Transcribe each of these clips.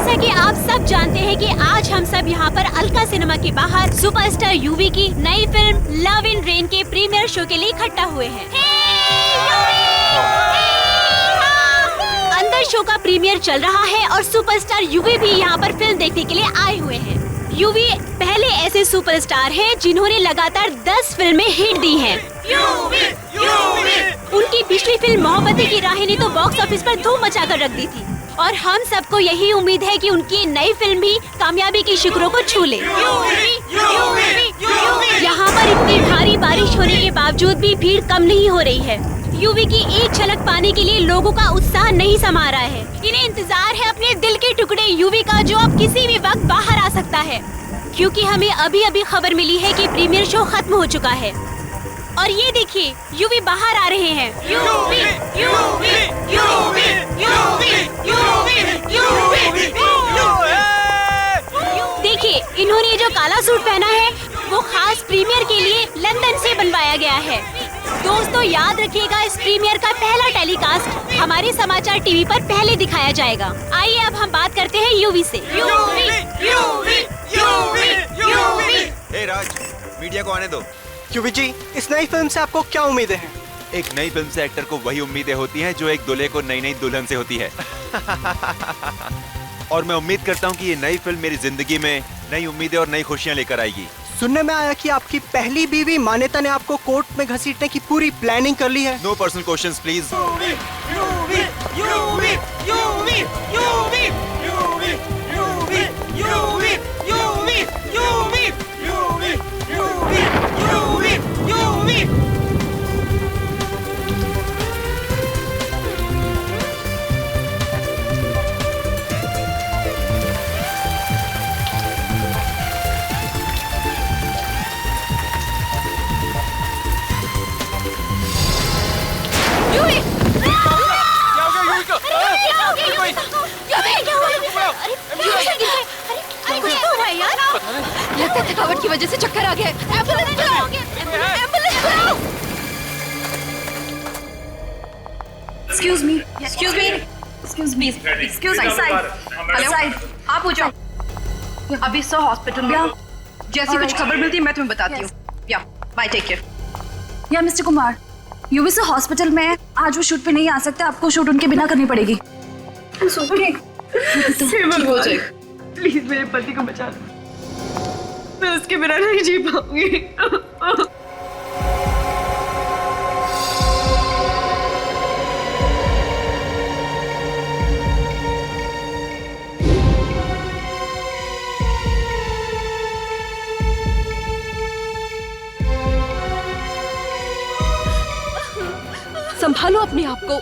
जैसा कि आप सब जानते हैं कि आज हम सब यहाँ पर अलका सिनेमा के बाहर सुपरस्टार यूवी की नई फिल्म लव इन रेन के प्रीमियर शो के लिए इकट्ठा हुए हैं। अंदर शो का प्रीमियर चल रहा है और सुपरस्टार यूवी भी यहाँ पर फिल्म देखने के लिए आए हुए हैं। यूवी पहले ऐसे सुपरस्टार हैं जिन्होंने लगातार 10 फिल्में हिट दी हैं। उनकी पिछली फिल्म मोहब्बतें की राहें ने तो बॉक्स ऑफिस पर धूम मचा कर रख दी थी और हम सबको यही उम्मीद है कि उनकी नई फिल्म भी कामयाबी की शिखरों को छू ले। यहाँ पर इतनी भारी बारिश होने के बावजूद भी भीड़ कम नहीं हो रही है। यूवी की एक झलक पाने के लिए लोगों का उत्साह नहीं समा रहा है। इन्हें इंतजार है अपने दिल के टुकड़े यूवी का, जो अब किसी भी वक्त बाहर आ सकता है, क्योंकि हमें अभी अभी खबर मिली है कि प्रीमियर शो खत्म हो चुका है। और ये देखिए, यूवी बाहर आ रहे हैं। UV, UV, UV, UV, UV, UV, देखिए, इन्होंने जो काला सूट पहना है वो खास प्रीमियर के लिए लंदन से बनवाया गया है। दोस्तों याद रखिएगा, इस प्रीमियर का पहला टेलीकास्ट हमारे समाचार टीवी पर पहले दिखाया जाएगा। आइए अब हम बात करते हैं यूवी से। UV, UV, UV, UV. हे राज, मीडिया को आने दो। यूवी जी, इस नई फिल्म से आपको क्या उम्मीदें हैं? एक नई फिल्म से एक्टर को वही उम्मीदें होती हैं जो एक दूल्हे को नई नई दुल्हन से होती है। और मैं उम्मीद करता हूँ कि ये नई फिल्म मेरी जिंदगी में नई उम्मीदें और नई खुशियाँ लेकर आएगी। सुनने में आया कि आपकी पहली बीवी मान्यता ने आपको कोर्ट में घसीटने की पूरी प्लानिंग कर ली है। No personal questions please. लगता है थकावट की वजह से चक्कर आ गया। एम्बुलेंस बुलाओ, एम्बुलेंस बुलाओ। Excuse me, excuse me, excuse me, excuse me, side, side, आप पूछो। अभी सो हॉस्पिटल में, जैसी कुछ खबर मिलती है मैं तुम्हें बताती हूँ। या, बाय, टेक केयर। या मिस्टर कुमार, यूवी से हॉस्पिटल में आज वो शूट पे नहीं आ सकते, आपको शूट उनके बिना करनी पड़ेगी। प्लीज मेरे पति को बचा लो, मैं उसके बिना नहीं जी पाऊंगी। संभालो अपने आप को।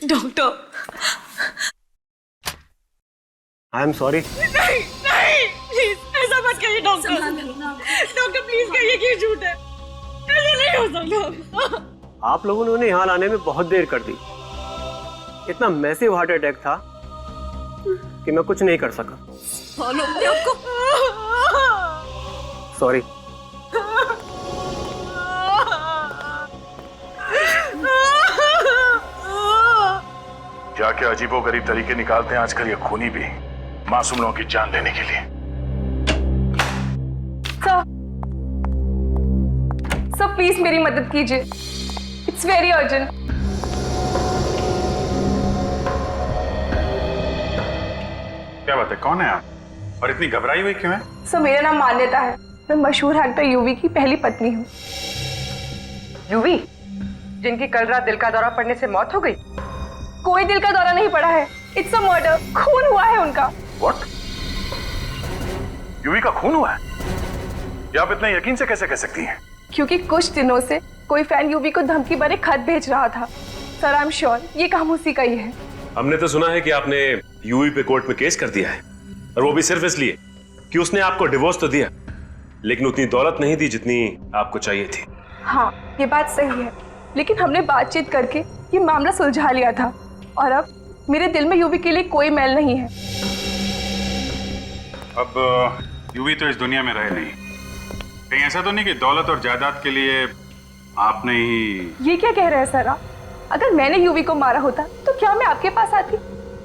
Doctor, I am sorry. नहीं नहीं, प्लीज ऐसा मत करिए डॉक्टर। डॉक्टर प्लीज कहिए कि झूठ है, ऐसा नहीं हो सकता। आप लोगों ने उन्हें यहाँ लाने में बहुत देर कर दी। इतना मैसिव हार्ट अटैक था कि मैं कुछ नहीं कर सका। संभालो अपने आप को। सॉरी। क्या क्या अजीबोगरीब तरीके निकालते हैं आजकल ये खूनी भी मासूम लोगों की जान लेने के लिए। सर प्लीज मेरी मदद कीजिए, इट्स वेरी अर्जेंट। क्या बात है, कौन है आप और इतनी घबराई हुई क्यों है? सर मेरा नाम मान्यता है, मैं मशहूर एक्टर यूवी की पहली पत्नी हूँ। यूवी, जिनकी कल रात दिल का दौरा पड़ने से मौत हो गई? कोई दिल का दौरा नहीं पड़ा है, इट्स अ मर्डर, खून हुआ है उनका। What? यूवी का खून हुआ है? ये आप इतने यकीन से कैसे कह सकती हैं? क्योंकि कुछ दिनों से कोई फैन यूवी को धमकी भरे खत भेज रहा था। सर आई एम श्योर ये काम उसी का ही है। हमने तो सुना है कि आपने यूवी पे कोर्ट में केस कर दिया है, और वो भी सिर्फ इसलिए कि उसने आपको डिवोर्स तो दिया, लेकिन उतनी दौलत नहीं दी जितनी आपको चाहिए थी। हाँ ये बात सही है, लेकिन हमने बातचीत करके ये मामला सुलझा लिया था और अब मेरे दिल में यूवी के लिए कोई मैल नहीं है। अब यूवी तो इस दुनिया में रहे नहीं, कहीं ऐसा तो नहीं कि दौलत और जायदाद के लिए आपने ही... ये क्या कह रहे हैं सर आप? अगर मैंने यूवी को मारा होता तो क्या मैं आपके पास आती?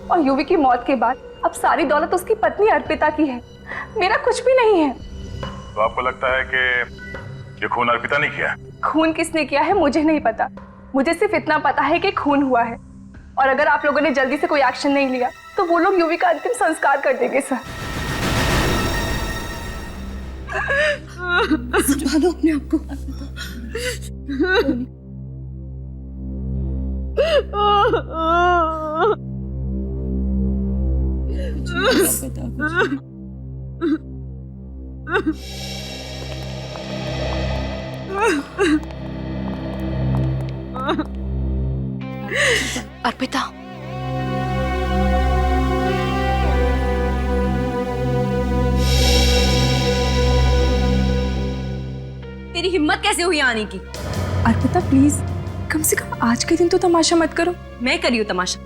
और यूवी की मौत के बाद अब सारी दौलत उसकी पत्नी अर्पिता की है, मेरा कुछ भी नहीं है। तो आपको लगता है कि ये खून अर्पिता ने किया? खून किसने किया है मुझे नहीं पता, मुझे सिर्फ इतना पता है कि खून हुआ है। और अगर आप लोगों ने जल्दी से कोई एक्शन नहीं लिया तो वो लोग यूवी का अंतिम संस्कार कर देंगे सर। संभालो अपने आप को। अर्पिता, तेरी हिम्मत कैसे हुई आने की? अर्पिता प्लीज, कम से कम आज के दिन तो तमाशा मत करो। मैं करी हूँ तमाशा?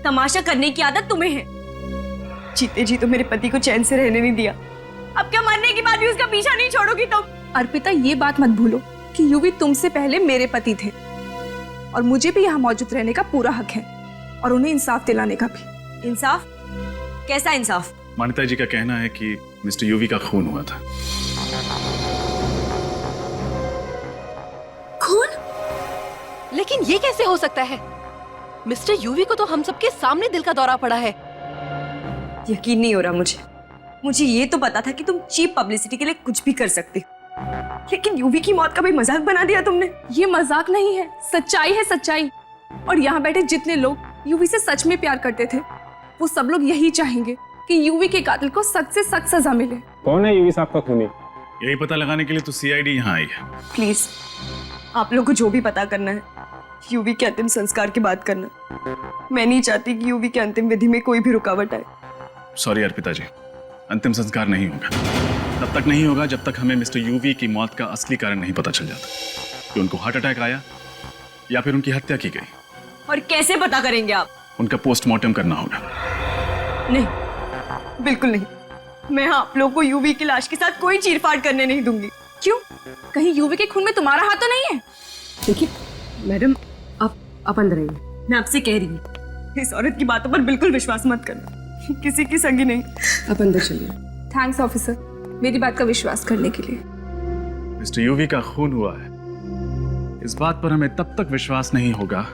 तमाशा करने की आदत तुम्हें है। जीते जी तो मेरे पति को चैन से रहने नहीं दिया, अब क्या मरने के बाद भी उसका पीछा नहीं छोड़ोगी तुम? अर्पिता ये बात मत भूलो कि यूवी तुमसे पहले मेरे पति थे और मुझे भी यहाँ मौजूद रहने का पूरा हक है और उन्हें इंसाफ दिलाने का भी। इंसाफ? कैसा इंसाफ? मान्यता जी का कहना है कि मिस्टर यूवी का खून हुआ था। खून? लेकिन ये कैसे हो सकता है? मिस्टर यूवी को तो हम सबके सामने दिल का दौरा पड़ा है। यकीन नहीं हो रहा मुझे ये तो पता था कि तुम चीप पब्लिसिटी के लिए कुछ भी कर सकती हो, लेकिन यूवी की मौत का भी मजाक बना दिया तुमने। ये मजाक नहीं है, सच्चाई है, सच्चाई। और यहाँ बैठे जितने लोग यूवी से सच में प्यार करते थे वो सब लोग यही चाहेंगे कि यूवी के कातिल को सख्त से सख्त सजा मिले। कौन है यूवी साहब का खूनी? यही पता लगाने के लिए तो सीआईडी यहाँ आई है। प्लीज आप लोग को जो भी पता करना है यूवी के अंतिम संस्कार की बात करना। मैं नहीं चाहती कि यूवी के अंतिम विधि में कोई भी रुकावट आए। सॉरी अर्पिता जी, अंतिम संस्कार नहीं होगा। तब तक नहीं होगा जब तक हमें मिस्टर यूवी की मौत का असली कारण नहीं पता चल जाता कि उनको हार्ट अटैक आया या फिर उनकी हत्या की गई। और कैसे पता करेंगे आप? उनका पोस्टमार्टम करना होगा। नहीं, बिल्कुल नहीं। मैं आप लोगों को यूवी की लाश के साथ कोई चीरफाड़ करने नहीं दूंगी। क्यों? कहीं यूवी के खून में तुम्हारा हाथ तो नहीं है? देखिए मैडम, आप अंदर आइए। मैं आपसे कह रही हूँ, इस औरत की बातों पर बिल्कुल विश्वास मत करना, किसी की संगी नहीं। आप अंदर चलिए। थैंक्स ऑफिसर, मेरी बात का विश्वास करने के लिए। मिस्टर यूवी का खून हुआ है, इस बात पर हमें तब तक विश्वास नहीं होगा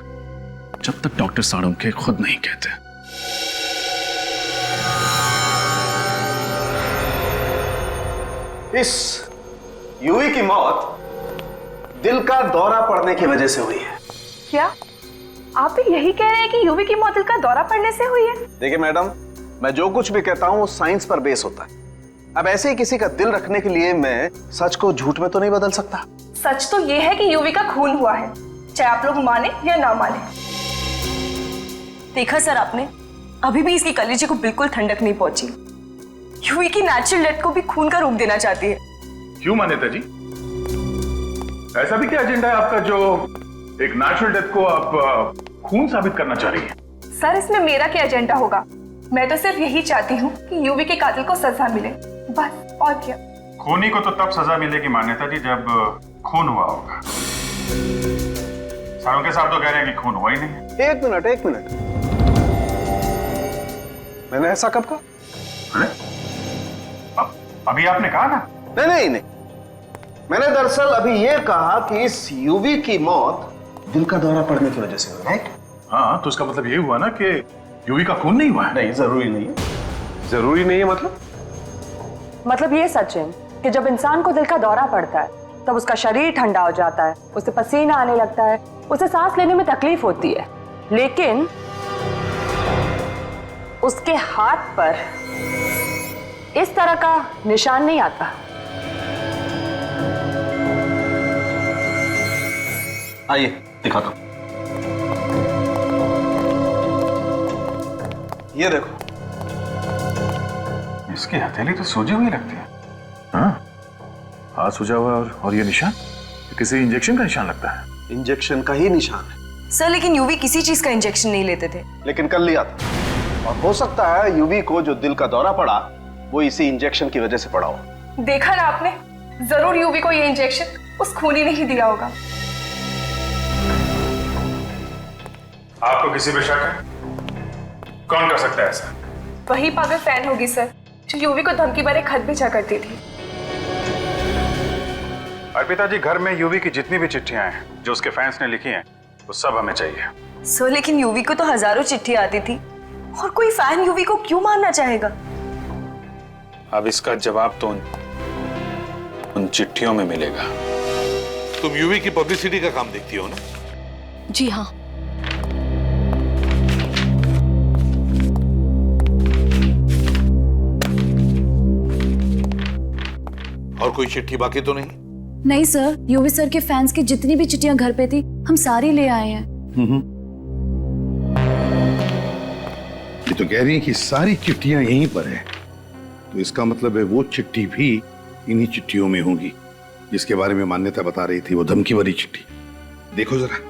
जब तक डॉक्टर साळुंखे खुद नहीं कहते। इस यूवी की मौत दिल का दौरा पड़ने की वजह से हुई है। क्या आप भी यही कह रहे हैं कि यूवी की मौत दिल का दौरा पड़ने से हुई है? देखिए मैडम, मैं जो कुछ भी कहता हूं वो साइंस पर बेस होता है। अब ऐसे ही किसी का दिल रखने के लिए मैं सच को झूठ में तो नहीं बदल सकता। सच तो ये है कि यूवी का खून हुआ है, चाहे आप लोग माने या ना माने। देखा सर आपने, अभी भी इसकी कलेजे को बिल्कुल ठंडक नहीं पहुंची। यूवी की नेचुरल डेथ को भी खून का रूप देना चाहती है। क्यों मान्यता जी, ऐसा भी क्या एजेंडा है आपका जो एक नेचुरल डेथ को आप खून साबित करना चाह रही है? सर इसमें मेरा क्या एजेंडा होगा? मैं तो सिर्फ यही चाहती हूँ कि यूवी के कातिल को सजा मिले, बस। और क्या? खूनी को तो तब सजा मिलेगी मान्यता जी जब खून हुआ होगा। साळुंखे साहब तो कह रहे हैं कि खून हुआ ही नहीं है। एक मिनट, मैंने ऐसा कब कहा? अभी आपने कहा ना? नहीं, मैंने दरअसल अभी ये कहा कि इस यूवी की मौत दिल का दौरा पड़ने की वजह से हुई। राइट? हाँ, तो उसका मतलब ये हुआ ना कि यूवी का खून नहीं हुआ है। नहीं, जरूरी नहीं है। जरूरी नहीं है मतलब ये सच है कि जब इंसान को दिल का दौरा पड़ता है तब उसका शरीर ठंडा हो जाता है, उसे पसीना आने लगता है, उसे सांस लेने में तकलीफ होती है, लेकिन उसके हाथ पर इस तरह का निशान नहीं आता। आइए दिखाता हूं। ये देखो, इसकी हथेली तो सूजी हुई लगती है। हाँ, हाथ सूजा हुआ और ये निशान किसी इंजेक्शन का निशान लगता है। इंजेक्शन का ही निशान है सर, लेकिन यूवी किसी चीज का इंजेक्शन नहीं लेते थे। लेकिन कर लिया था, और हो सकता है यूवी को जो दिल का दौरा पड़ा वो इसी इंजेक्शन की वजह से पड़ा हो। देखा ना आपने, जरूर यूवी को ये इंजेक्शन उस खूनी ने ही दिया होगा। आपको किसी पे शक है? कौन कर सकता है ऐसा? वही पागल फैन होगी सर, जो यूवी को धमकी भरे खत भेजा करती थी। अर्पिता जी, घर में यूवी की जितनी भी चिट्ठियां हैं जो उसके फैंस ने लिखी हैं वो सब हमें चाहिए। सर लेकिन यूवी को तो हजारों चिट्ठी आती थी और कोई फैन यूवी को क्यों मारना चाहेगा? अब इसका जवाब तो उन चिट्ठियों में मिलेगा। तुम यूवी की पब्लिसिटी का काम देखती हो ना? जी हाँ। और कोई चिट्ठी बाकी तो नहीं? नहीं सर, यूवी सर के फैंस की जितनी भी चिट्ठियां घर पे थी हम सारी ले आए हैं। ये तो कह रही है कि सारी चिट्ठियां यहीं पर है, तो इसका मतलब है वो चिट्ठी भी इन्हीं चिट्ठियों में होगी जिसके बारे में मान्यता बता रही थी, वो धमकी भरी चिट्ठी। देखो जरा।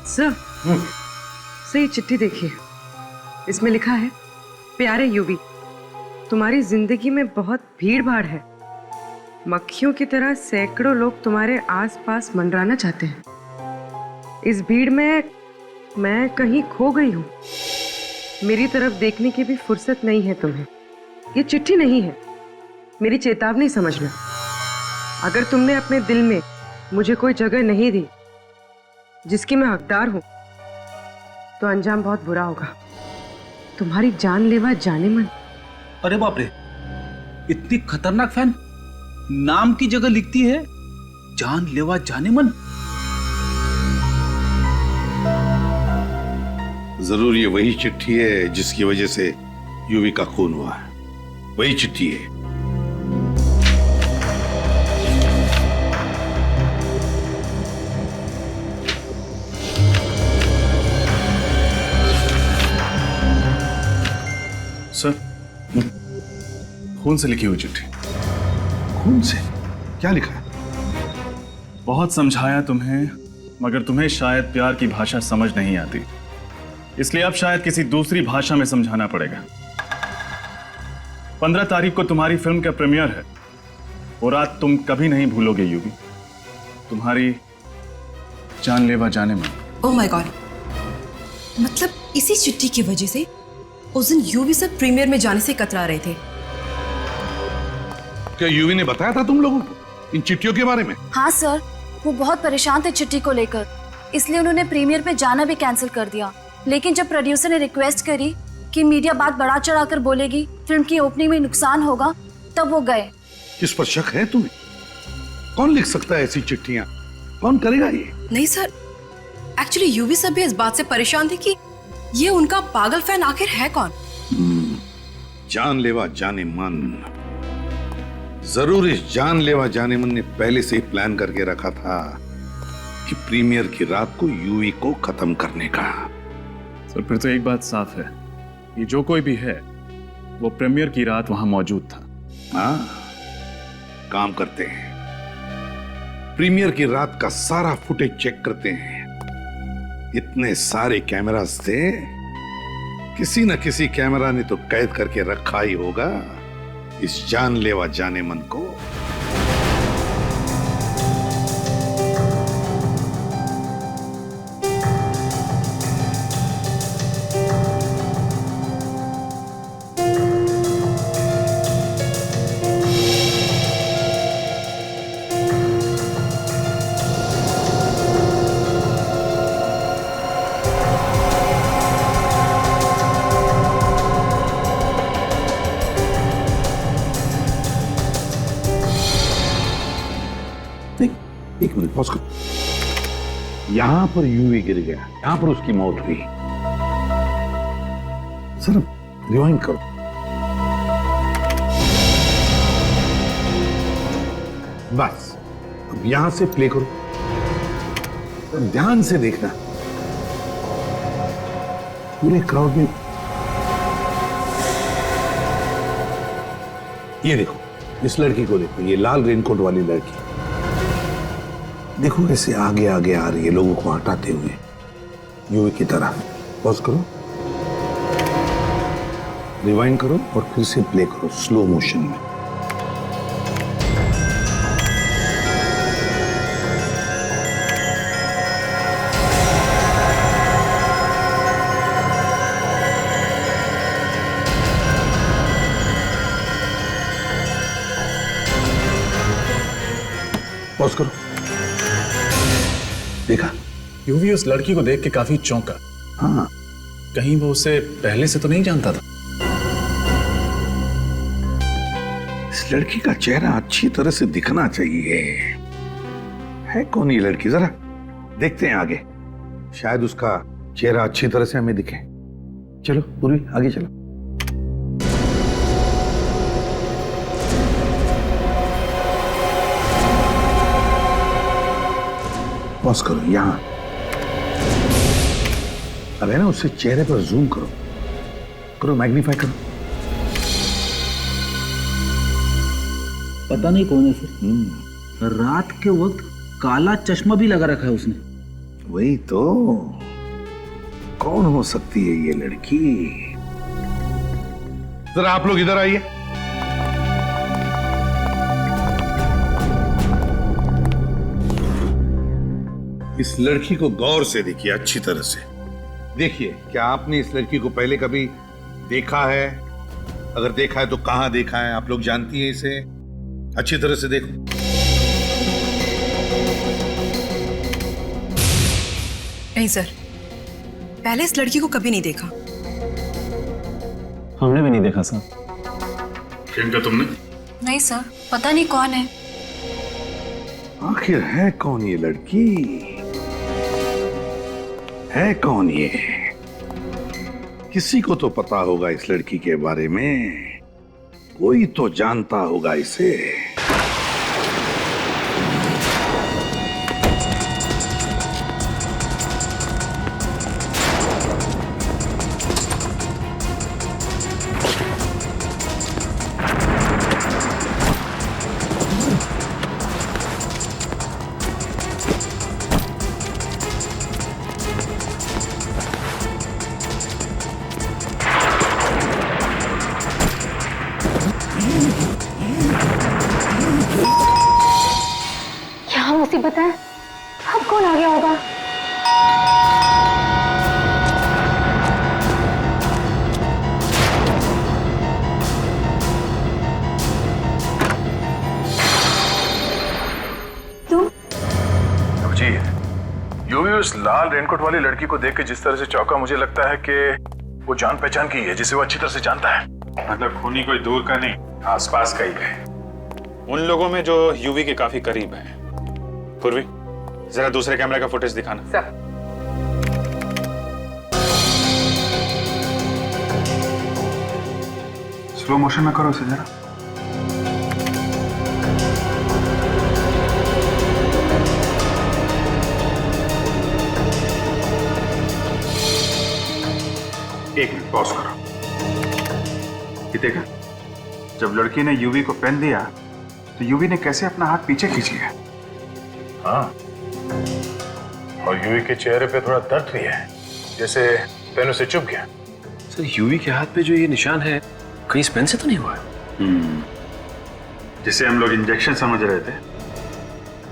सर, ये चिट्ठी देखिए। इसमें लिखा है, प्यारे यूवी, तुम्हारी जिंदगी में बहुत भीड़ भाड़ है। मक्खियों की तरह सैकड़ों लोग तुम्हारे आसपास मंडराना चाहते हैं। इस भीड़ में मैं कहीं खो गई हूँ। मेरी तरफ देखने की भी फुर्सत नहीं है तुम्हें। ये चिट्ठी नहीं है, मेरी चेतावनी समझना। अगर तुमने अपने दिल में मुझे कोई जगह नहीं दी जिसकी मैं हकदार हूं, तो अंजाम बहुत बुरा होगा। तुम्हारी जानलेवा जाने मन। अरे बाप रे, इतनी खतरनाक फैन नाम की जगह लिखती है जानलेवा जाने मन। जरूर ये वही चिट्ठी है जिसकी वजह से यूवी का खून हुआ है। वही चिट्ठी है। सर, खून से लिखी हुई चिट्ठी। खून से? क्या लिखा है? बहुत समझाया तुम्हें, मगर तुम्हें शायद प्यार की भाषा समझ नहीं आती, इसलिए अब शायद किसी दूसरी भाषा में समझाना पड़ेगा। 15 तारीख को तुम्हारी फिल्म का प्रीमियर है। वो रात तुम कभी नहीं भूलोगे यूवी, तुम्हारी जानलेवा जाने मन। ओह माय गॉड, मतलब इसी चिट्ठी की वजह से उस दिन यूवी सब प्रीमियर में जाने से कतरा रहे थे। क्या यूवी ने बताया था तुम लोगों को इन चिट्ठियों के बारे में? हाँ सर, वो बहुत परेशान थे चिट्ठी को लेकर, इसलिए उन्होंने प्रीमियर पे जाना भी कैंसिल कर दिया। लेकिन जब प्रोड्यूसर ने रिक्वेस्ट करी कि मीडिया बात बढ़ा चढ़ाकर बोलेगी, फिल्म की ओपनिंग में नुकसान होगा, तब वो गए। किस पर शक है तुम्हें? कौन लिख सकता है ऐसी चिट्ठियां? कौन करेगा ये? नहीं सर, एक्चुअली यूवी सब भी इस बात से परेशान थे कि ये उनका पागल फैन आखिर है कौन। जानलेवा जाने मन। जरूर इस जानलेवा जाने मन ने पहले से ही प्लान करके रखा था कि प्रीमियर की रात को यूवी को खत्म करने का। सर, फिर तो एक बात साफ है, ये जो कोई भी है वो प्रीमियर की रात वहां मौजूद था। हाँ, काम करते हैं, प्रीमियर की रात का सारा फुटेज चेक करते हैं। इतने सारे कैमरास थे, किसी न किसी कैमरा ने तो कैद करके रखा ही होगा इस जानलेवा जाने मन को। एक मिनट पॉज करो। यहां पर यूवी गिर गया, यहां पर उसकी मौत हुई। सर रिवाइंड करो। बस अब यहां से प्ले करो, तो ध्यान से देखना। पूरे क्राउड में ये देखो, इस लड़की को देखो, ये लाल रेनकोट वाली लड़की देखो ऐसे आगे आगे आ रही है लोगों को हटाते हुए यूवी की तरह। पॉज करो, रिवाइंड करो और फिर से प्ले करो स्लो मोशन में। पॉज करो, देखा? यूवी उस लड़की को देख के काफी चौंका। हाँ, कहीं वो उसे पहले से तो नहीं जानता था। इस लड़की का चेहरा अच्छी तरह से दिखना चाहिए। है कौन ये लड़की, जरा देखते हैं आगे, शायद उसका चेहरा अच्छी तरह से हमें दिखे। चलो पूर्वी, आगे चलो। पॉज करो यहां। अब है ना, उससे चेहरे पर जूम करो, करो मैग्नीफाई करो। पता नहीं कौन है सर। रात के वक्त काला चश्मा भी लगा रखा है उसने। वही तो, कौन हो सकती है ये लड़की? जरा आप लोग इधर आइए। इस लड़की को गौर से देखिए, अच्छी तरह से देखिए। क्या आपने इस लड़की को पहले कभी देखा है? अगर देखा है तो कहां देखा है? आप लोग जानती हैं इसे? अच्छी तरह से देखो। नहीं सर, पहले इस लड़की को कभी नहीं देखा। हमने भी नहीं देखा सर। प्रियंका तुमने? नहीं सर, पता नहीं कौन है। आखिर है कौन ये लड़की? है कौन ये? किसी को तो पता होगा इस लड़की के बारे में, कोई तो जानता होगा इसे। मुसीबत है, अब कौन आ गया होगा? तुम? जी, यूवी उस लाल रेनकोट वाली लड़की को देख के जिस तरह से चौंका, मुझे लगता है कि वो जान पहचान की है, जिसे वो अच्छी तरह से जानता है। मतलब खूनी कोई दूर का नहीं, आसपास का ही है। उन लोगों में जो यूवी के काफी करीब है। पूर्वी, जरा दूसरे कैमरे का फुटेज दिखाना। सर। स्लो मोशन में करो इसे जरा। एक मिनट पॉज करो। ये देखा, जब लड़की ने यूवी को पेन दिया तो यूवी ने कैसे अपना हाथ पीछे खींच लिया। हाँ, और यूवी के चेहरे पे थोड़ा दर्द भी है, जैसे पेन उसे चुभ गया। सर, यूवी के हाथ पे जो ये निशान है, कहीं इस पेन से तो नहीं हुआ है? जिसे हम लोग इंजेक्शन समझ रहे थे,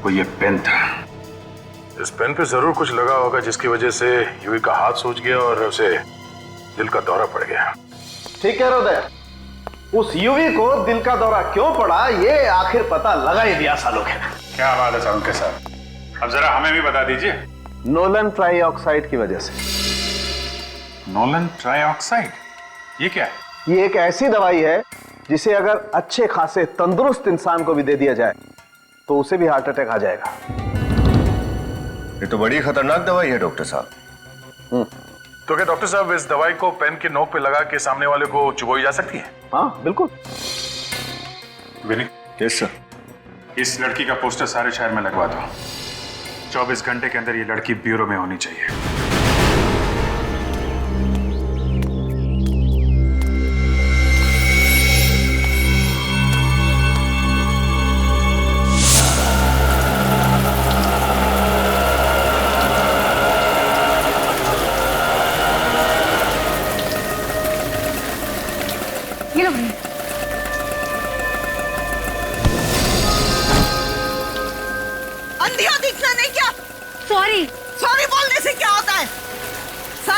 वो ये पेन था। इस पेन पे जरूर कुछ लगा होगा, जिसकी वजह से यूवी का हाथ सूज गया और उसे दिल का दौरा पड़ गया। ठीक कह रहे हो दया, उस यूवी को दिल का दौरा क्यों पड़ा, ये आखिर पता लगा ही दिया सालों के। क्या बात है साहब के साथ, अब जरा हमें भी बता दीजिए। नोलन ट्राइऑक्साइड की वजह से। नोलन ट्राइऑक्साइड, ये क्या है? ये एक ऐसी दवाई है जिसे अगर अच्छे खासे तंदुरुस्त इंसान को भी दे दिया जाए तो उसे भी हार्ट अटैक आ जाएगा। ये तो बड़ी खतरनाक दवाई है डॉक्टर साहब। तो क्या डॉक्टर साहब इस दवाई को पेन के नोक पे लगा के सामने वाले को चुभोई जा सकती है? हाँ बिल्कुल। विनी, यस सर। इस लड़की का पोस्टर सारे शहर में लगवा दो। 24 घंटे के अंदर ये लड़की ब्यूरो में होनी चाहिए।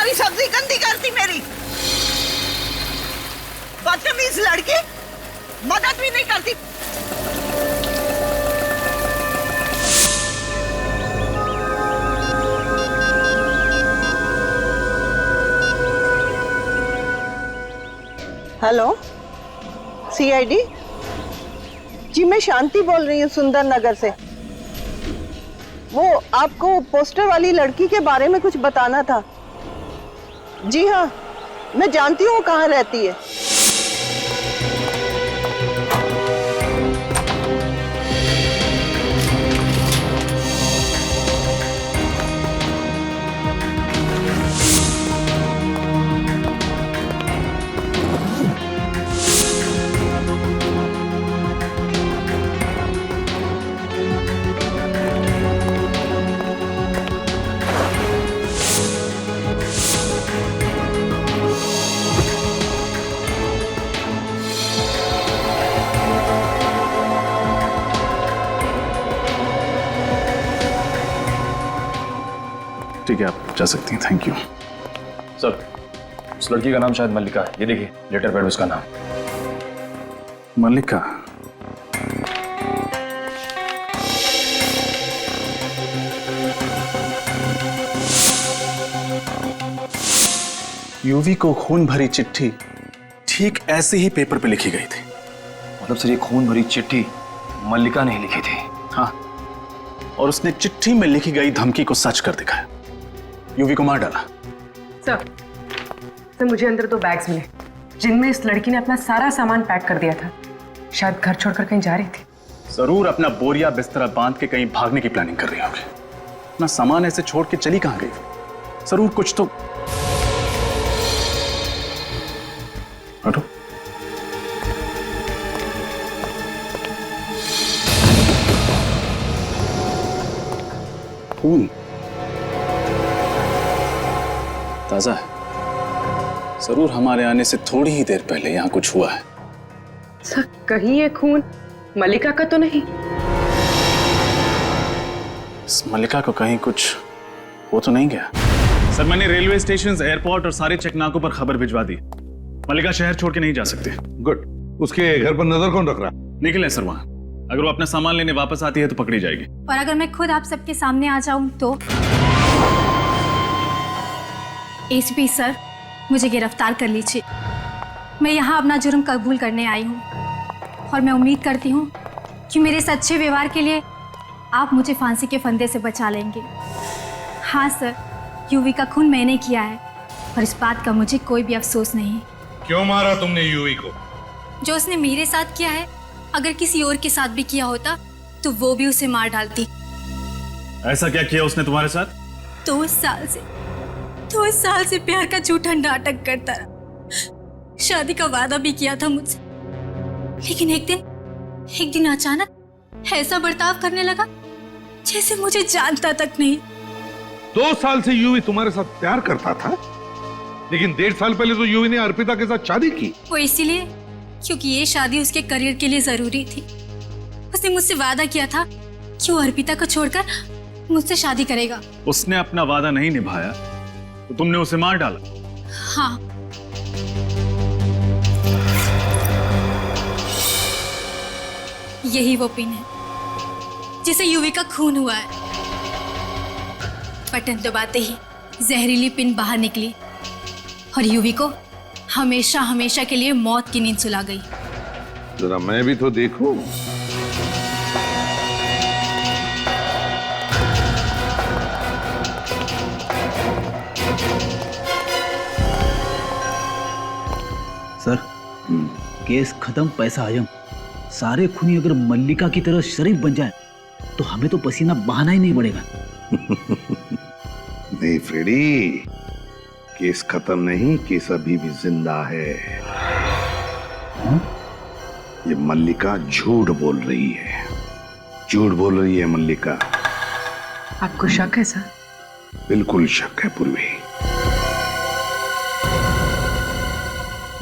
सारी सब्जी गंदी करती मेरी। बदतमीज लड़की, मदद भी नहीं करती। हेलो, सीआईडी जी, मैं शांति बोल रही हूँ सुंदर नगर से। वो आपको पोस्टर वाली लड़की के बारे में कुछ बताना था। जी हाँ, मैं जानती हूँ कहाँ रहती है। ठीक है, आप जा सकती हैं। Thank you sir. उस लड़की का नाम शायद मल्लिका है। ये देखिए लेटर पैड उसका नाम। मल्लिका? यूवी को खून भरी चिट्ठी ठीक ऐसे ही पेपर पे लिखी गई थी। मतलब सर, ये खून भरी चिट्ठी मल्लिका ने ही लिखी थी? हाँ, और उसने चिट्ठी में लिखी गई धमकी को सच कर दिखाया। यूवी को मार डाला। सर मुझे अंदर 2 बैग्स मिले जिनमें इस लड़की ने अपना सारा सामान पैक कर दिया था। शायद घर छोड़कर कहीं जा रही थी। जरूर अपना बोरिया बिस्तरा बांध के कहीं भागने की प्लानिंग कर रही होगी। अपना सामान ऐसे छोड़ के चली कहां गई? जरूर कुछ तो। हटो। खून ताजा है। जरूर हमारे आने से थोड़ी ही देर पहले यहां कुछ हुआ है। सर कहीं ये खून मल्लिका का तो नहीं? इस मल्लिका को कहीं कुछ हो तो नहीं गया? सर मैंने रेलवे स्टेशन, एयरपोर्ट और सारे चेकनाकों पर खबर भिजवा दी। मल्लिका शहर छोड़ के नहीं जा सकते। गुड। उसके घर पर नजर कौन रख रहा? निखिल है सर वहां। अगर वो अपना सामान लेने वापस आती है तो पकड़ी जाएगी। और अगर मैं खुद आप सबके सामने आ जाऊं तो? एसपी सर, मुझे गिरफ्तार कर लीजिए। मैं यहाँ अपना जुर्म कबूल करने आई हूँ और मैं उम्मीद करती हूँ कि मेरे इस अच्छे व्यवहार के लिए आप मुझे फांसी के फंदे से बचा लेंगे। हाँ सर, यूवी का खून मैंने किया है और इस बात का मुझे कोई भी अफसोस नहीं। क्यों मारा तुमने यूवी को? जो उसने मेरे साथ किया है, अगर किसी और के साथ भी किया होता तो वो भी उसे मार डालती। ऐसा क्या किया उसने तुम्हारे साथ? 2 साल से प्यार का झूठा नाटक करता रहा। शादी का वादा भी किया था मुझसे, लेकिन एक दिन अचानक ऐसा बर्ताव करने लगा जैसे मुझे जानता तक नहीं। 2 साल से यूवी तुम्हारे साथ प्यार करता था, लेकिन 1.5 साल पहले तो यूवी ने अर्पिता के साथ शादी की। वो इसीलिए क्योंकि ये शादी उसके करियर के लिए जरूरी थी। उसने मुझसे वादा किया था कि वो अर्पिता को छोड़कर मुझसे शादी करेगा। उसने अपना वादा नहीं निभाया तो तुमने उसे मार डाला? हाँ। यही वो पिन है जिसे यूवी का खून हुआ है। बटन दबाते ही जहरीली पिन बाहर निकली और यूवी को हमेशा हमेशा के लिए मौत की नींद सुला गई। जरा मैं भी तो देखूं। सर, केस खत्म, पैसा हजम। सारे खूनी अगर मल्लिका की तरह शरीफ बन जाए तो हमें तो पसीना बहाना ही नहीं पड़ेगा। नहीं फ्रेडी, केस खत्म नहीं, केस अभी भी जिंदा है। ये मल्लिका झूठ बोल रही है, झूठ बोल रही है मल्लिका। आपको शक है सर? बिल्कुल शक है पूर्वी।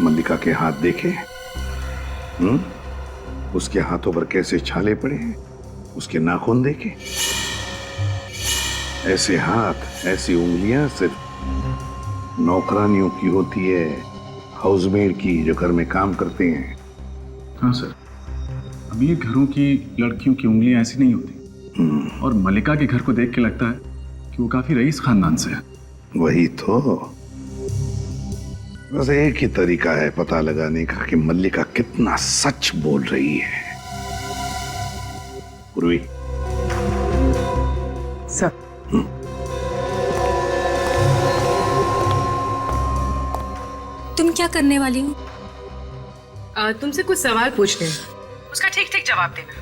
मल्लिका के हाथ देखे? उसके हाथों पर कैसे छाले पड़े हैं, उसके नाखून देखे? ऐसे हाथ, ऐसी उंगलियां सिर्फ नौकरानियों की होती है, हाउसमेड की जो घर में काम करते हैं। हाँ सर, अमीर घरों की लड़कियों की उंगलियां ऐसी नहीं होती। और मल्लिका के घर को देख के लगता है कि वो काफी रईस खानदान से है। वही तो, बस एक ही तरीका है पता लगाने का कि मल्लिका कितना सच बोल रही है। पूर्वी सर, तुम क्या करने वाली हो? तुमसे कुछ सवाल पूछने हैं, उसका ठीक ठीक जवाब देना।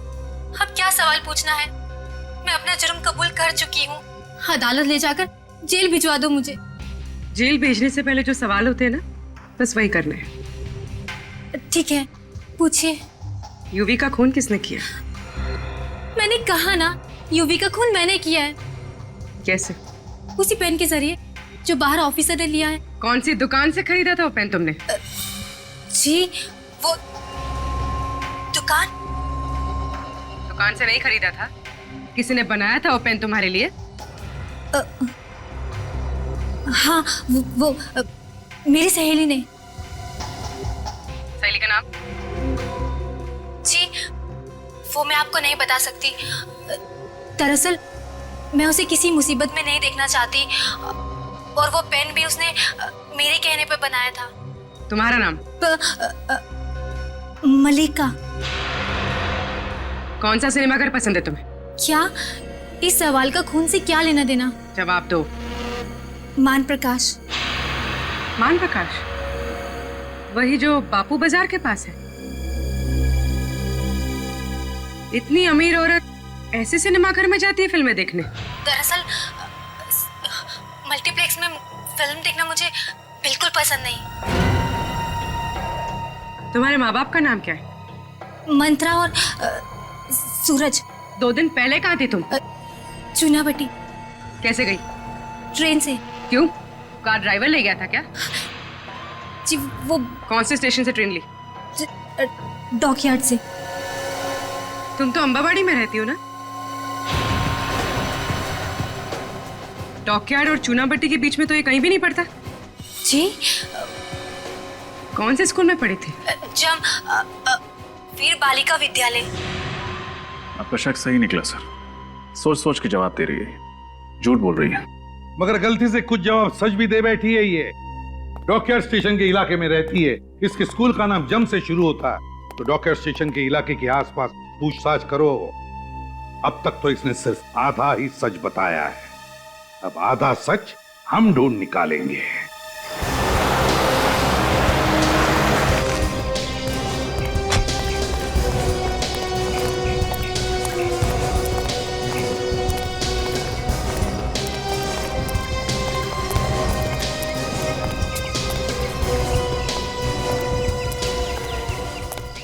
अब क्या सवाल पूछना है? मैं अपना जुर्म कबूल कर चुकी हूँ। अदालत ले जाकर जेल भिजवा दो मुझे। जेल भेजने से पहले जो सवाल होते हैं ना, बस वही करने हैं। ठीक है, पूछिए। यूवी का खून किसने किया? मैंने कहा ना, यूवी का खून मैंने किया है। कैसे? उसी पेन के जरिए जो बाहर ऑफिसर ने लिया है। कौन सी दुकान से खरीदा था वो पेन तुमने? जी, वो दुकान से नहीं खरीदा था, किसी ने बनाया था वो पेन तुम्हारे लिए? हाँ, वो मेरी सहेली ने। सहेली का नाम? जी, वो मैं आपको नहीं बता सकती। दरअसल मैं उसे किसी मुसीबत में नहीं देखना चाहती, और वो पेन भी उसने मेरे कहने पे बनाया था। तुम्हारा नाम? मल्लिका। कौन सा सिनेमाघर पसंद है तुम्हें? क्या? इस सवाल का खून से क्या लेना देना? जवाब दो। मान प्रकाश। मान प्रकाश? वही जो बापू बाजार के पास है? इतनी अमीर औरत ऐसे सिनेमाघर में जाती है फिल्में देखने? दरअसल मल्टीप्लेक्स में फिल्म देखना मुझे बिल्कुल पसंद नहीं। तुम्हारे माँ बाप का नाम क्या है? मंत्रा और सूरज। 2 दिन पहले कहाँ थी तुम? चुनाभट्टी। कैसे गई? ट्रेन से। क्यों? कार ड्राइवर ले गया था क्या? जी, वो। कौन से स्टेशन से ट्रेन ली? डॉकयार्ड से। तुम तो अंबाबाड़ी में रहती हो ना? डॉकयार्ड और चुनाभट्टी के बीच में तो ये कहीं भी नहीं पड़ता। जी। कौन से स्कूल में पढ़ी थी? वीर बालिका विद्यालय। आपका शक सही निकला सर, सोच सोच के जवाब दे रही है, झूठ बोल रही है। मगर गलती से कुछ जवाब सच भी दे बैठी है। ये डॉकयार्ड स्टेशन के इलाके में रहती है। इसके स्कूल का नाम जम से शुरू होता है। तो डॉकयार्ड स्टेशन के इलाके के आसपास पूछताछ करो। अब तक तो इसने सिर्फ आधा ही सच बताया है, अब आधा सच हम ढूंढ निकालेंगे।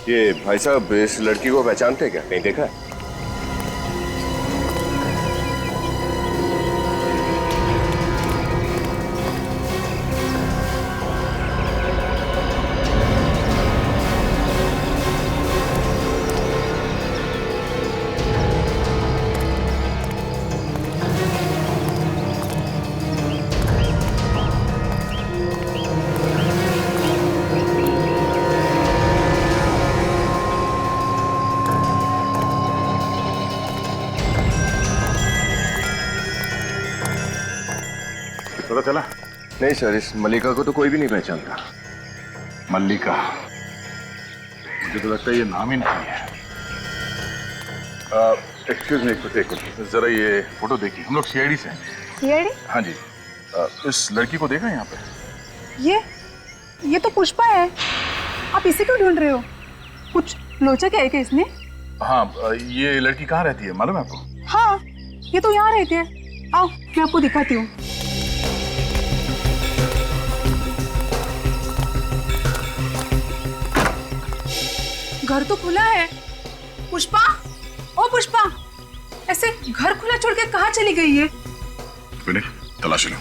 ये भाई साहब इस लड़की को पहचानते क्या? नहीं देखा है? पता चला? नहीं सर, इस मल्लिका को तो कोई भी नहीं पहचानता। मल्लिका? मुझे तो लगता है ये नाम ही नहीं है। एक्सक्यूज मी, एक मिनट जरा ये फोटो देखिए। हम लोग सीआईडी से हैं। सीआईडी? हाँ जी। इस लड़की को देखा यहाँ पे? ये तो पुष्पा है। आप इसे क्यों ढूंढ रहे हो? कुछ लोचा क्या है क्या इसने? हाँ, ये लड़की कहाँ रहती है मालूम है आपको? हाँ, ये तो यहाँ रहती है। आओ मैं आपको दिखाती हूँ। घर तो खुला है। पुष्पा, ओ पुष्पा, ऐसे घर खुला छोड़ के कहाँ चली गई है? विनय, तलाशी लो।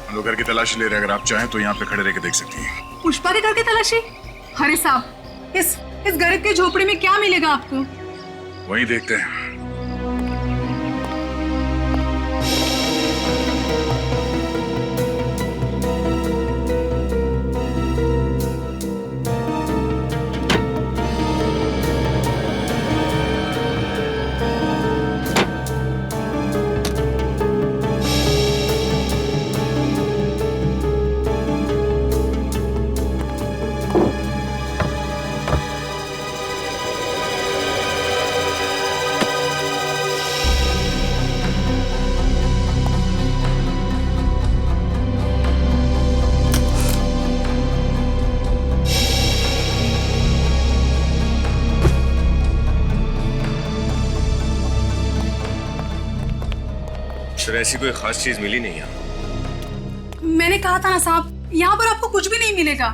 हम लोग घर की तलाशी ले रहे हैं, अगर आप चाहें तो यहाँ पे खड़े रह के देख सकती हैं। पुष्पा के घर की तलाशी? अरे साहब, इस गरीब की झोपड़ी में क्या मिलेगा आपको? वही देखते हैं। सर ऐसी कोई खास चीज मिली नहीं यहाँ। मैंने कहा था ना साहब, यहाँ पर आपको कुछ भी नहीं मिलेगा।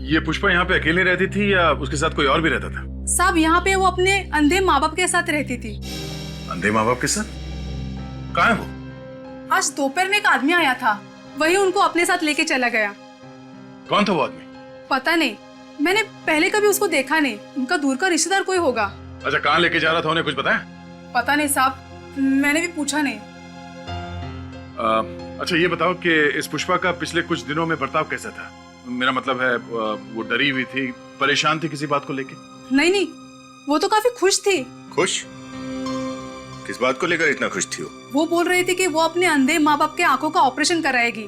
ये पुष्पा यहाँ पे अकेले रहती थी या उसके साथ कोई और भी रहता था? साहब यहाँ पे वो अपने अंधे माँ बाप के साथ रहती थी। अंधे माँ बाप के साथ? कहाँ है वो? आज दोपहर में एक आदमी आया था, वही उनको अपने साथ लेके चला गया। कौन था वो आदमी? पता नहीं, मैंने पहले कभी उसको देखा नहीं। उनका दूर का रिश्तेदार कोई होगा। अच्छा, कहाँ लेके जा रहा था, उन्हें कुछ पता है? पता नहीं साहब, मैंने भी पूछा नहीं। अच्छा ये बताओ कि इस पुष्पा का पिछले कुछ दिनों में बर्ताव कैसा था? मेरा मतलब है वो डरी हुई थी, परेशान थी किसी बात को लेके? नहीं, वो तो काफी खुश थी। खुश? किस बात को लेकर इतना खुश थी वो बोल रही थी कि वो अपने अंधे माँ बाप के आंखों का ऑपरेशन कराएगी,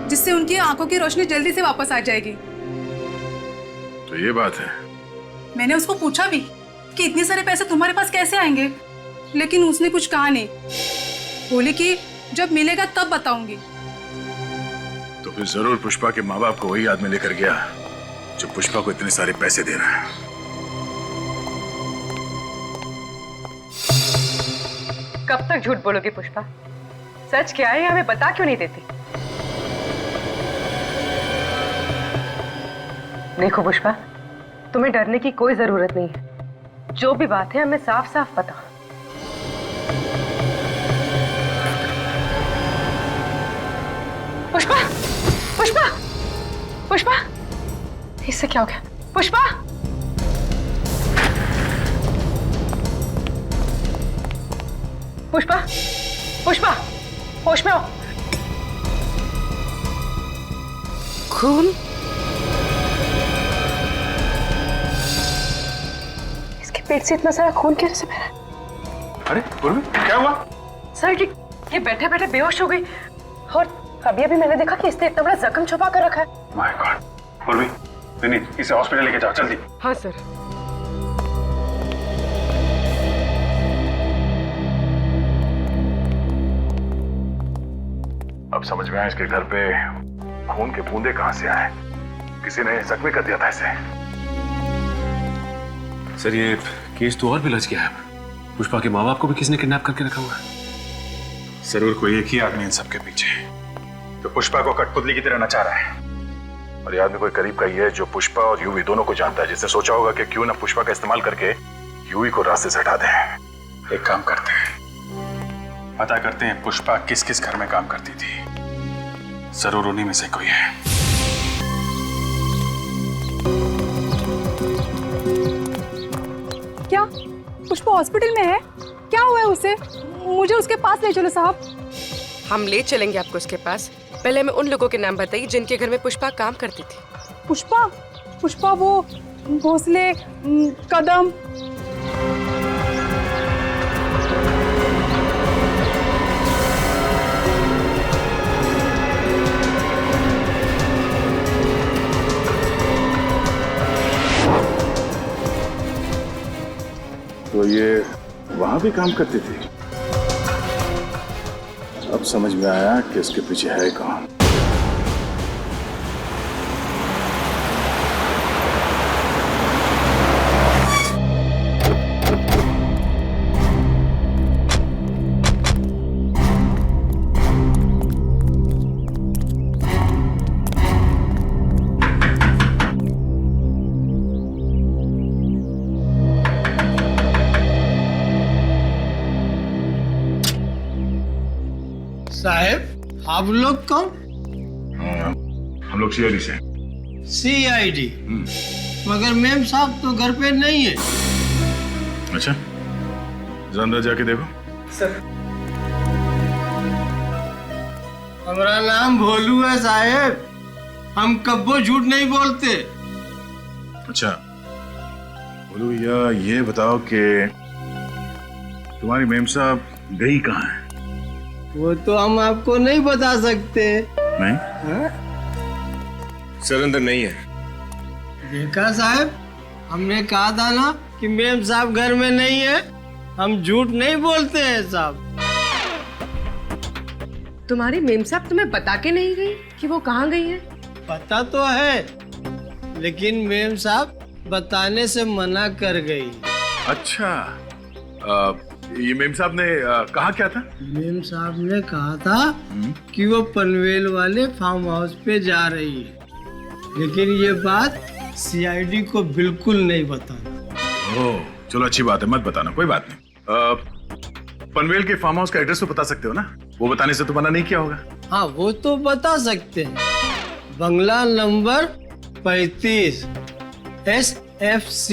जिससे उनकी आंखों की रोशनी जल्दी से वापस आ जाएगी। तो ये बात है। मैंने उसको पूछा भी कि इतने सारे पैसे तुम्हारे पास कैसे आएंगे, लेकिन उसने कुछ कहा नहीं। बोली कि जब मिलेगा तब बताऊंगी। तो फिर जरूर पुष्पा के माँ बाप को वही आदमी लेकर गया जो पुष्पा को इतने सारे पैसे दे रहा है। कब तक झूठ बोलोगी पुष्पा? सच क्या है हमें बता क्यों नहीं देती? देखो पुष्पा, तुम्हें डरने की कोई जरूरत नहीं है। जो भी बात है हमें साफ साफ पता। पुष्पा, पुष्पा, पुष्पा, इससे क्या हो गया? पुष्पा, पुष्पा, पुष्पा, होश में आओ। खून? इसके पेट से इतना सारा खून कैसे बह रहा है? अरे पूर्वी, क्या हुआ? सर ये बैठे बैठे बेहोश हो गई और अभी अभी मैंने देखा कि इसने इतना बड़ा जख्म छुपा कर रखा है। My God. पूर्वी, नहीं, इसे हॉस्पिटल लेके जाओ जल्दी। हाँ सर। अब समझ में आया इसके घर पे खून के बूंदे कहां से आए। किसी ने जख्मी कर दिया था इसे। सर ये केस तो और भी लज गया है। पुष्पा के माँ बाप को भी किसी ने किडनैप करके रखा हुआ है। जरूर कोई एक ही आदमी इन सबके पीछे तो पुष्पा को कठपुतली की तरह नचा रहा है। और ये आदमी कोई करीब का ही है जो पुष्पा और यूवी दोनों को जानता है, जिसने सोचा होगा कि क्यों ना पुष्पा का इस्तेमाल करके यूवी को रास्ते से हटा दें। एक काम करते हैं, पता करते हैं पुष्पा किस किस घर में काम करती थी। जरूर उन्हीं में से कोई है। क्या पुष्पा हॉस्पिटल में है? क्या हुआ है उसे? मुझे उसके पास ले चलो साहब। हम ले चलेंगे आपको उसके पास। पहले हमें उन लोगों के नाम बताइए जिनके घर में पुष्पा काम करती थी। पुष्पा? पुष्पा वो भोसले, कदम। तो ये वहां भी काम करती थी। अब समझ में आया कि इसके पीछे है कौन। साहब, आप लोग कौन? हम लोग सीआईडी से। सीआईडी? मगर मैम साहब तो घर पे नहीं है। अच्छा, अंदर जाके देखो। सर, हमारा नाम भोलू है साहब। हम कब्बो झूठ नहीं बोलते। अच्छा बोलो भैया, ये बताओ कि तुम्हारी मेम साहब गई कहाँ है? वो तो हम आपको नहीं बता सकते। नहीं? सर अंदर नहीं है। देखा साहब, हमने कहा था ना कि मेम साहब घर में नहीं है। हम झूठ नहीं बोलते हैं साहब। तुम्हारी मेम साहब तुम्हें बता के नहीं गई कि वो कहाँ गई है? पता तो है, लेकिन मेम साहब बताने से मना कर गई। अच्छा, ये मेम साहब ने कहा क्या था? मेम साहब ने कहा था कि वो पनवेल वाले फार्म हाउस पे जा रही है, लेकिन ये बात सीआईडी को बिल्कुल नहीं बताना। ओह, चलो अच्छी बात है, मत बताना, कोई बात नहीं। पनवेल के फार्म हाउस का एड्रेस तो बता सकते हो ना? वो बताने से तो मना नहीं किया होगा। हाँ, वो तो बता सकते हैं। बंगला नंबर 35 SFC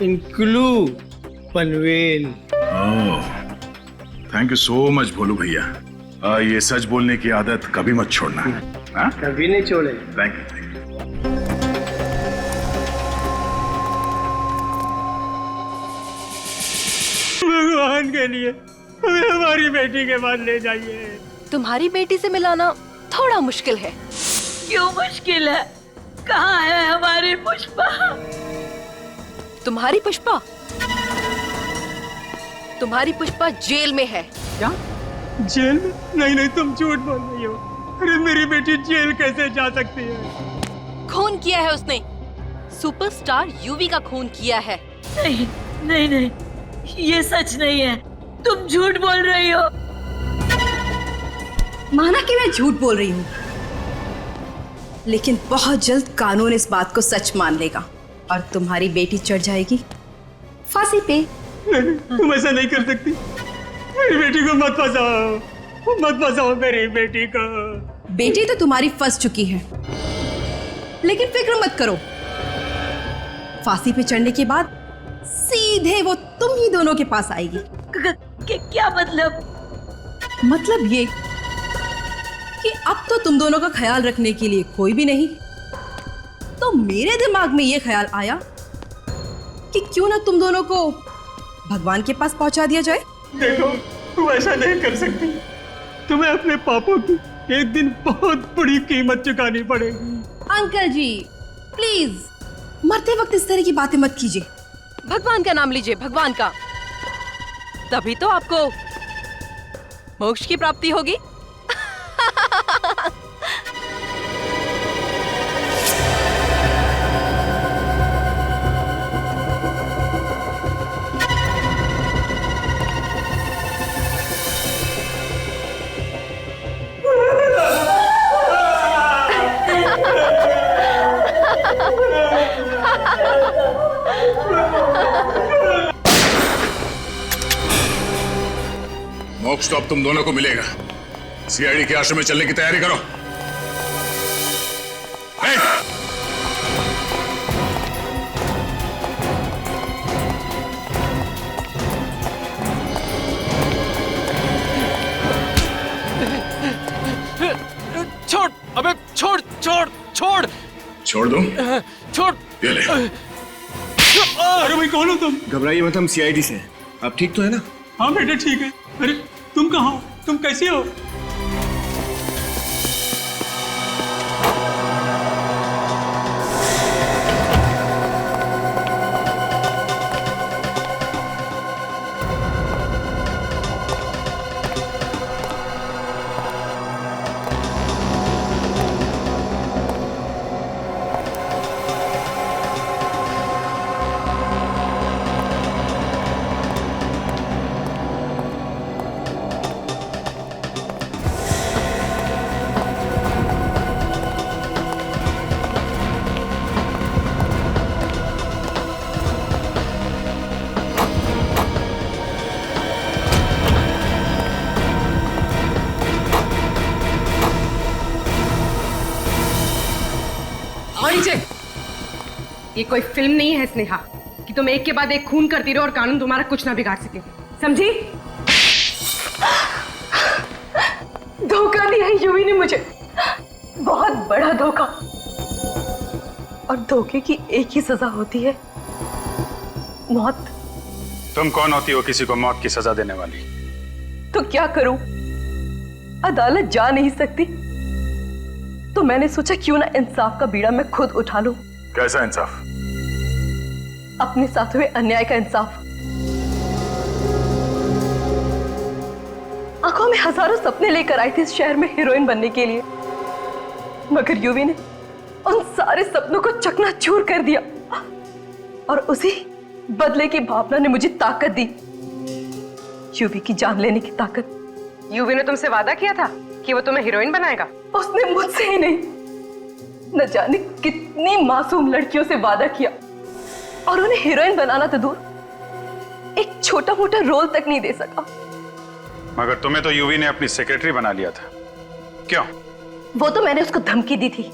इंक्लू Panvel. Thank you so much Bholu भैया। ये सच बोलने की आदत कभी मत छोड़ना। हाँ? कभी नहीं छोड़े। Thank you. भगवान के लिए हमें हमारी बेटी के पास ले जाइए। तुम्हारी बेटी से मिलाना थोड़ा मुश्किल है। क्यों मुश्किल है? कहाँ है हमारी पुष्पा? तुम्हारी पुष्पा? तुम्हारी पुष्पा जेल में है। क्या? जेल में? नहीं नहीं, तुम झूठ बोल रही हो। अरे मेरी बेटी जेल कैसे जा सकती है? खून किया है उसने। सुपरस्टार यूवी का खून किया है। नहीं नहीं नहीं, ये सच नहीं है। तुम झूठ बोल रही हो। माना कि मैं झूठ बोल रही हूँ, लेकिन बहुत जल्द कानून इस बात को सच मान लेगा और तुम्हारी बेटी चढ़ जाएगी फांसी पे। नहीं, तुम ऐसा नहीं कर सकती। मेरी बेटी को मत फंसाओ, मत फंसाओ मेरी बेटी को। बेटी तो तुम्हारी फंस चुकी है, लेकिन फिक्र मत करो, फांसी पे चढ़ने के बाद सीधे वो तुम ही दोनों के पास आएगी। क्या मतलब? मतलब ये कि अब तो तुम दोनों का ख्याल रखने के लिए कोई भी नहीं। तो मेरे दिमाग में ये ख्याल आया कि क्यों ना तुम दोनों को भगवान के पास पहुंचा दिया जाए। देखो, तुम ऐसा नहीं कर सकती। तुम्हें अपने पापों की एक दिन बहुत बड़ी कीमत चुकानी पड़ेगी। अंकल जी प्लीज, मरते वक्त इस तरह की बातें मत कीजिए। भगवान का नाम लीजिए, भगवान का। तभी तो आपको मोक्ष की प्राप्ति होगी। मोक्ष तो अब तुम दोनों को मिलेगा। सीआईडी के आश्रम में चलने की तैयारी करो। छोड़, अबे छोड़ छोड़ छोड़। छोड़ दो? छोड़। ये ले। अरे भाई, कौन हो तुम? घबराइए मत, हम सीआईडी से। आप ठीक तो है ना? हाँ बेटा ठीक है। अरे तुम कहाँ हो? तुम कैसे हो? ये कोई फिल्म नहीं है स्नेहा कि तुम एक के बाद एक खून करती रहो और कानून तुम्हारा कुछ ना बिगाड़ सके, समझी? धोखा दिया है यूवी ने मुझे, बहुत बड़ा धोखा। और धोखे की एक ही सजा होती है, मौत। तुम कौन होती हो किसी को मौत की सजा देने वाली? तो क्या करूं? अदालत जा नहीं सकती, तो मैंने सोचा क्यों ना इंसाफ का बीड़ा मैं खुद उठा लूं। कैसा इंसाफ? अपने साथ हुए अन्याय का इंसाफ। आंखों में हजारों सपने लेकर आई थी इस शहर में हीरोइन बनने के लिए, मगर यूवी ने उन सारे सपनों को चकनाचूर कर दिया और उसी बदले की भावना ने मुझे ताकत दी। यूवी की जान लेने की ताकत। यूवी ने तुमसे वादा किया था कि वो तुम्हें हीरोइन बनाएगा। उसने मुझसे ही नहीं, न जाने कितनी मासूम लड़कियों से वादा किया और उन्हें हीरोइन बनाना तो दूर, एक छोटा मोटा रोल तक नहीं दे सका। मगर तुम्हें तो यूवी ने अपनी सेक्रेटरी बना लिया था, क्यों? वो तो मैंने उसको धमकी दी थी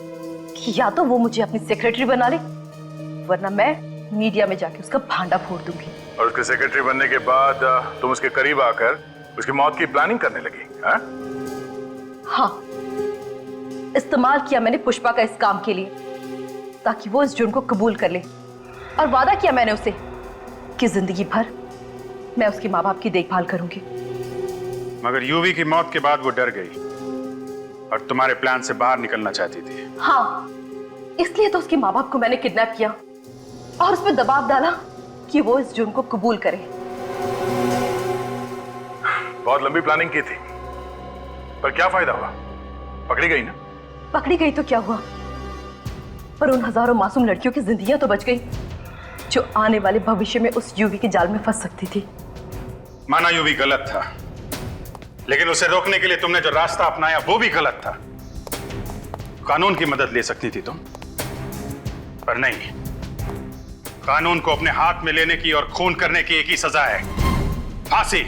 कि या तो वो मुझे अपनी सेक्रेटरी बना ले, वरना मैं मीडिया में जाके उसका भांडा फोड़ दूंगी। और उसके सेक्रेटरी बनने के बाद तुम उसके करीब आकर उसकी मौत की प्लानिंग करने लगी, हाँ? हाँ, इस्तेमाल किया मैंने पुष्पा का इस काम के लिए ताकि वो इस जुर्म को कबूल कर ले, और वादा किया मैंने उसे कि जिंदगी भर मैं उसके माँ बाप की देखभाल करूंगी। मगर यूवी की मौत के बाद वो डर गई और तुम्हारे प्लान से बाहर निकलना चाहती थी। हाँ, इसलिए तो उसके माँ बाप को मैंने किडनैप किया और उस पर दबाव डाला कि वो इस जुर्म को कबूल करे। बहुत लंबी प्लानिंग की थी, पर क्या फायदा हुआ? पकड़ी गई ना? पकड़ी गई तो क्या हुआ, पर उन हजारों मासूम लड़कियों की जिंदगियां तो बच गई जो आने वाले भविष्य में उस यूवी के जाल में फंस सकती थी। माना यूवी गलत था, लेकिन उसे रोकने के लिए तुमने जो रास्ता अपनाया वो भी गलत था। कानून की मदद ले सकती थी तुम, पर नहीं। कानून को अपने हाथ में लेने की और खून करने की एक ही सजा है, फांसी।